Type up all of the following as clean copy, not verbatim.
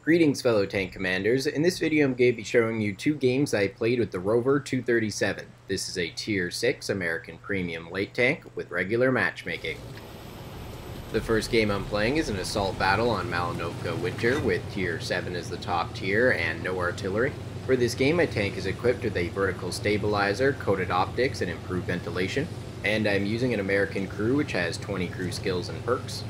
Greetings fellow tank commanders. In this video I'm going to be showing you two games I played with the Rover-237. This is a Tier 6 American Premium light tank with regular matchmaking. The first game I'm playing is an assault battle on Malinovka Winter with Tier 7 as the top tier and no artillery. For this game my tank is equipped with a vertical stabilizer, coated optics, and improved ventilation. And I'm using an American crew which has 20 crew skills and perks.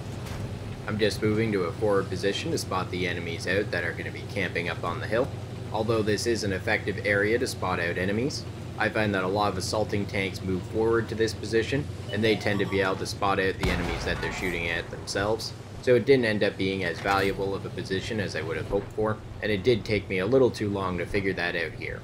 I'm just moving to a forward position to spot the enemies out that are going to be camping up on the hill. Although this is an effective area to spot out enemies, I find that a lot of assaulting tanks move forward to this position, and they tend to be able to spot out the enemies that they're shooting at themselves. So it didn't end up being as valuable of a position as I would have hoped for, and it did take me a little too long to figure that out here.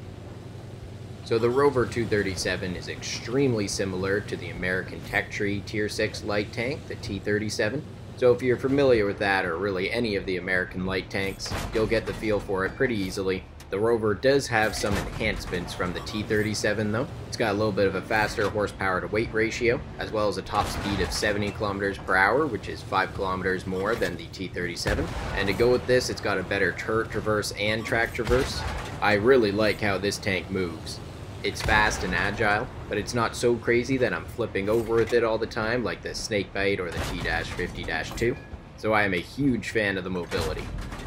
So the Rover-237 is extremely similar to the American Tech Tree Tier 6 light tank, the T-37. So if you're familiar with that, or really any of the American light tanks, you'll get the feel for it pretty easily. The Rover does have some enhancements from the T-37 though. It's got a little bit of a faster horsepower to weight ratio, as well as a top speed of 70 kilometers per hour, which is 5 kilometers more than the T-37. And to go with this, it's got a better turret traverse and track traverse. I really like how this tank moves. It's fast and agile, but it's not so crazy that I'm flipping over with it all the time like the Snakebite or the T-50-2, so I am a huge fan of the mobility.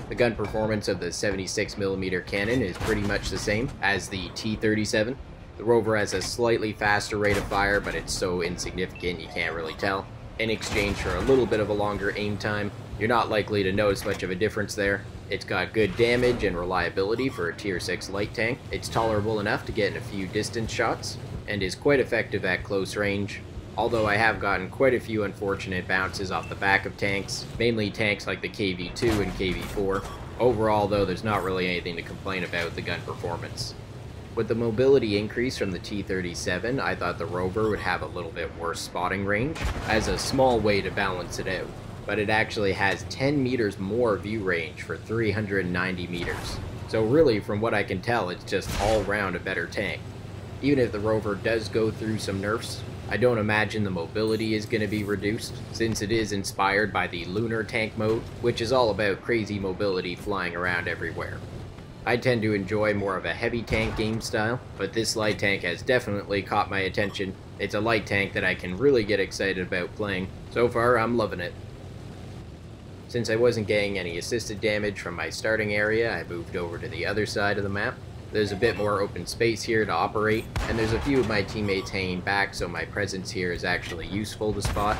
The gun performance of the 76mm cannon is pretty much the same as the T-37. The Rover has a slightly faster rate of fire, but it's so insignificant you can't really tell. In exchange for a little bit of a longer aim time, you're not likely to notice much of a difference there. It's got good damage and reliability for a Tier 6 light tank. It's tolerable enough to get in a few distance shots, and is quite effective at close range. Although I have gotten quite a few unfortunate bounces off the back of tanks, mainly tanks like the KV-2 and KV-4. Overall though, there's not really anything to complain about with the gun performance. With the mobility increase from the T-37, I thought the Rover would have a little bit worse spotting range, as a small way to balance it out. But it actually has 10 meters more view range for 390 meters. So really, from what I can tell, it's just all round a better tank. Even if the Rover does go through some nerfs, I don't imagine the mobility is going to be reduced, since it is inspired by the Lunar tank mode, which is all about crazy mobility flying around everywhere. I tend to enjoy more of a heavy tank game style, but this light tank has definitely caught my attention. It's a light tank that I can really get excited about playing. So far, I'm loving it. Since I wasn't getting any assisted damage from my starting area, I moved over to the other side of the map. There's a bit more open space here to operate, and there's a few of my teammates hanging back, so my presence here is actually useful to spot.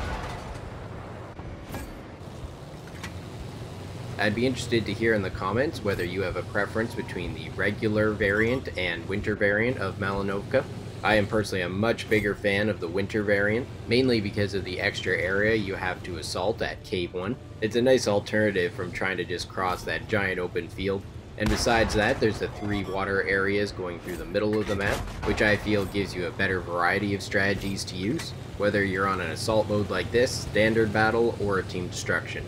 I'd be interested to hear in the comments whether you have a preference between the regular variant and winter variant of Malinovka. I am personally a much bigger fan of the winter variant, mainly because of the extra area you have to assault at Cave 1. It's a nice alternative from trying to just cross that giant open field. And besides that, there's the 3 water areas going through the middle of the map, which I feel gives you a better variety of strategies to use, whether you're on an assault mode like this, standard battle, or a team destruction.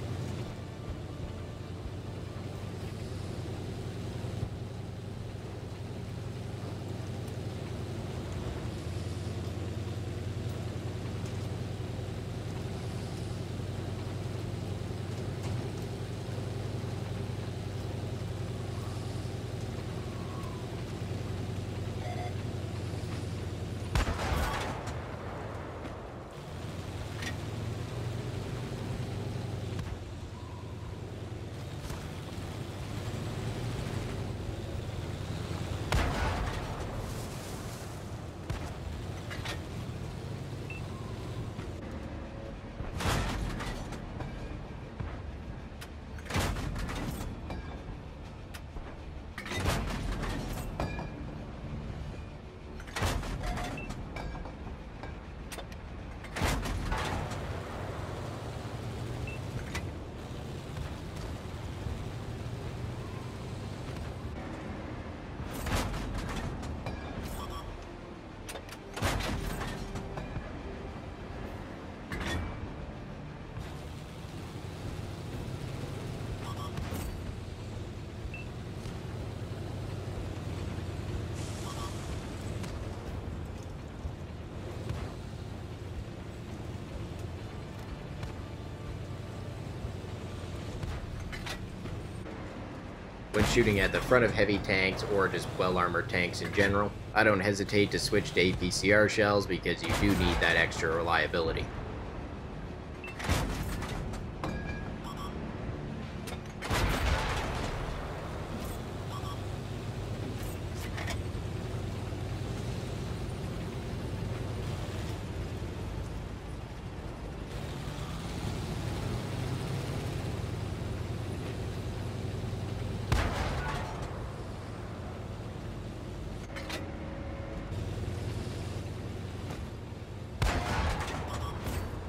When shooting at the front of heavy tanks or just well-armored tanks in general, I don't hesitate to switch to APCR shells because you do need that extra reliability.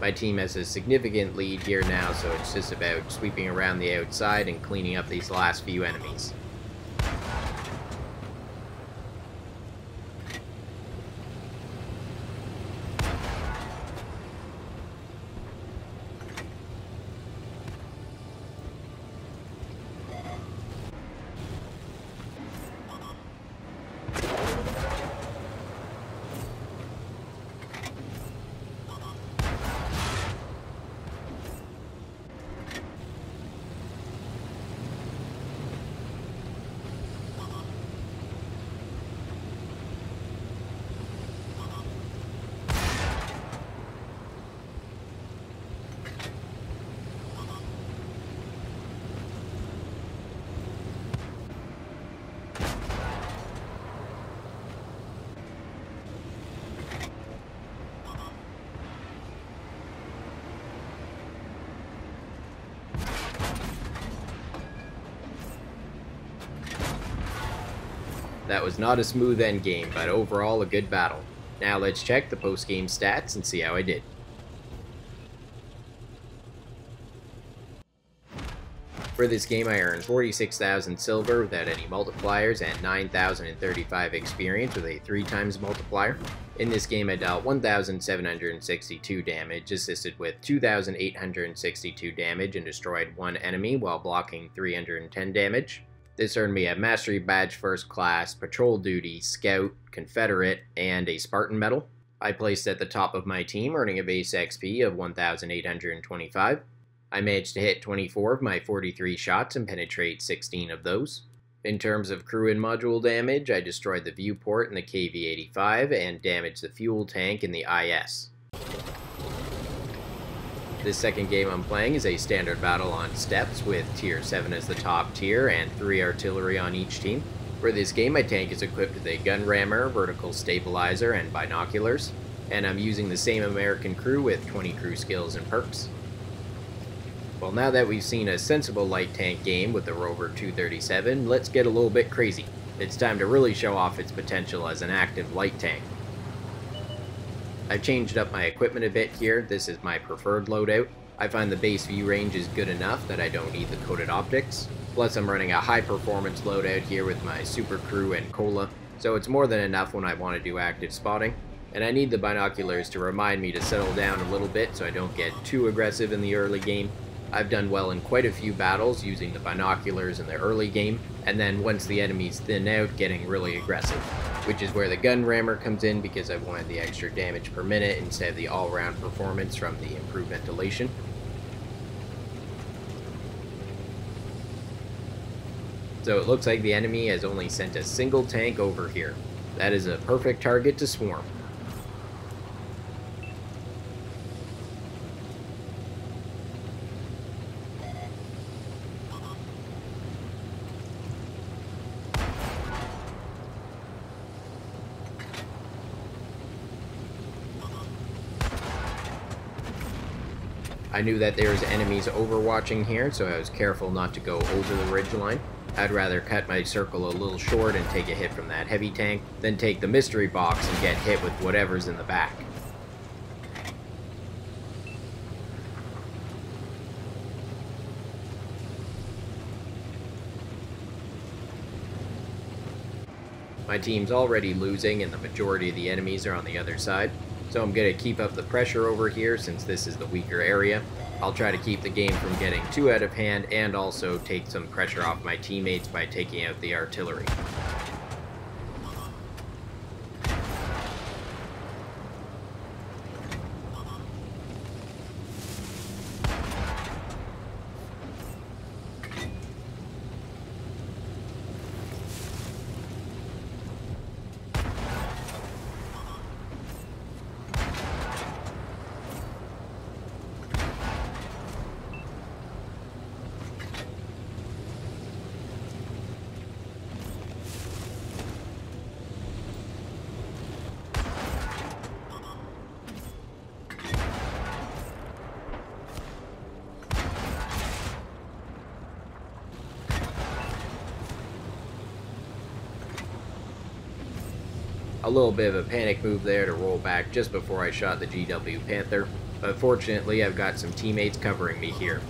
My team has a significant lead here now, so it's just about sweeping around the outside and cleaning up these last few enemies. That was not a smooth endgame, but overall a good battle. Now let's check the post-game stats and see how I did. For this game I earned 46,000 silver without any multipliers and 9,035 experience with a 3 times multiplier. In this game I dealt 1,762 damage, assisted with 2,862 damage and destroyed 1 enemy while blocking 310 damage. This earned me a Mastery Badge First Class, Patrol Duty, Scout, Confederate, and a Spartan Medal. I placed at the top of my team, earning a base XP of 1,825. I managed to hit 24 of my 43 shots and penetrate 16 of those. In terms of crew and module damage, I destroyed the viewport in the KV-85 and damaged the fuel tank in the IS. This second game I'm playing is a standard battle on steps with tier 7 as the top tier and 3 artillery on each team. For this game my tank is equipped with a gun rammer, vertical stabilizer, and binoculars, and I'm using the same American crew with 20 crew skills and perks. Well, now that we've seen a sensible light tank game with the Rover-237, let's get a little bit crazy. It's time to really show off its potential as an active light tank. I've changed up my equipment a bit here. This is my preferred loadout. I find the base view range is good enough that I don't need the coated optics. Plus I'm running a high performance loadout here with my super crew and cola, so it's more than enough when I want to do active spotting. And I need the binoculars to remind me to settle down a little bit so I don't get too aggressive in the early game. I've done well in quite a few battles using the binoculars in the early game, and then once the enemies thin out, getting really aggressive. Which is where the gun rammer comes in because I wanted the extra damage per minute instead of the all-round performance from the improved ventilation. So it looks like the enemy has only sent a single tank over here. That is a perfect target to swarm. I knew that there was enemies overwatching here, so I was careful not to go over the ridgeline. I'd rather cut my circle a little short and take a hit from that heavy tank, than take the mystery box and get hit with whatever's in the back. My team's already losing and the majority of the enemies are on the other side. So I'm going to keep up the pressure over here since this is the weaker area. I'll try to keep the game from getting too out of hand and also take some pressure off my teammates by taking out the artillery. A little bit of a panic move there to roll back just before I shot the GW Panther, but fortunately I've got some teammates covering me here.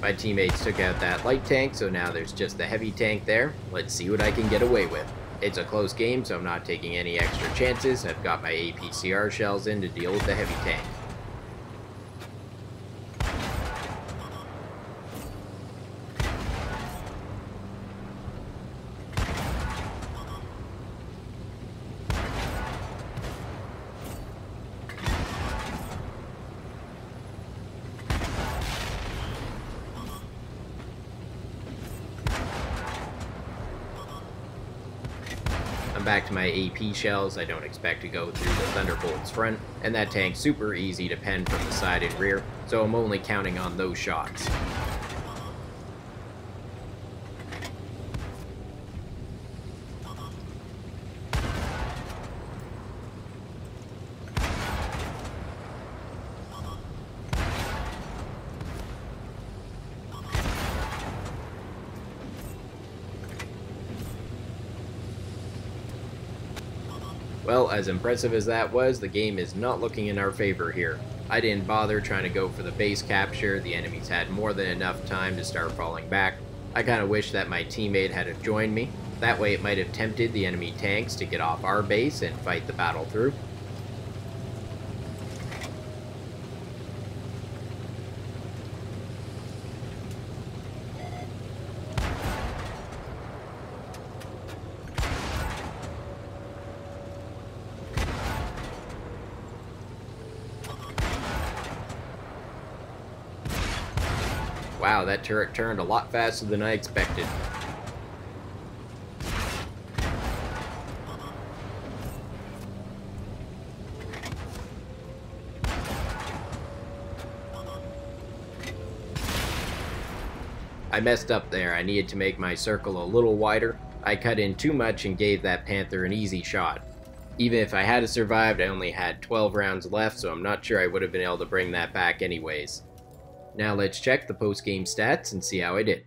My teammates took out that light tank, so now there's just the heavy tank there. Let's see what I can get away with. It's a close game, so I'm not taking any extra chances. I've got my APCR shells in to deal with the heavy tank. I'm back to my AP shells. I don't expect to go through the Thunderbolt's front, and that tank's super easy to pen from the side and rear, so I'm only counting on those shots. Well, as impressive as that was, the game is not looking in our favor here. I didn't bother trying to go for the base capture. The enemies had more than enough time to start falling back. I kind of wish that my teammate had have joined me. That way it might have tempted the enemy tanks to get off our base and fight the battle through. Wow, that turret turned a lot faster than I expected. I messed up there. I needed to make my circle a little wider. I cut in too much and gave that Panther an easy shot. Even if I had survived, I only had 12 rounds left, so I'm not sure I would have been able to bring that back anyways. Now let's check the post-game stats and see how I did.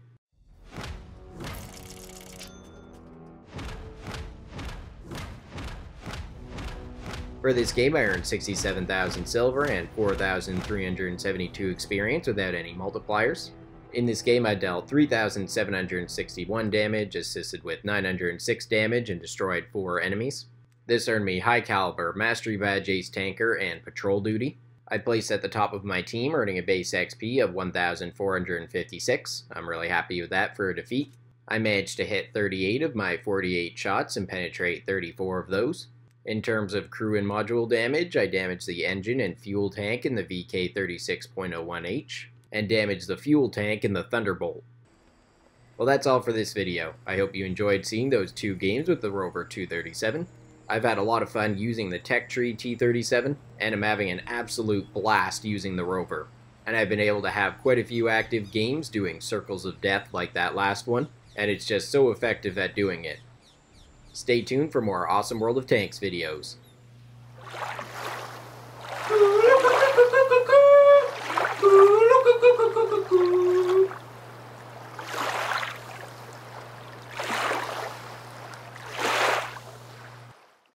For this game, I earned 67,000 silver and 4,372 experience without any multipliers. In this game, I dealt 3,761 damage, assisted with 906 damage, and destroyed 4 enemies. This earned me High Caliber, Mastery Badge Ace Tanker, and Patrol Duty. I placed at the top of my team, earning a base XP of 1,456. I'm really happy with that for a defeat. I managed to hit 38 of my 48 shots and penetrate 34 of those. In terms of crew and module damage, I damaged the engine and fuel tank in the VK36.01H, and damaged the fuel tank in the Thunderbolt. Well, that's all for this video. I hope you enjoyed seeing those 2 games with the Rover-237. I've had a lot of fun using the Tech Tree T37, and I'm having an absolute blast using the Rover. And I've been able to have quite a few active games doing Circles of Death like that last one, and it's just so effective at doing it. Stay tuned for more awesome World of Tanks videos.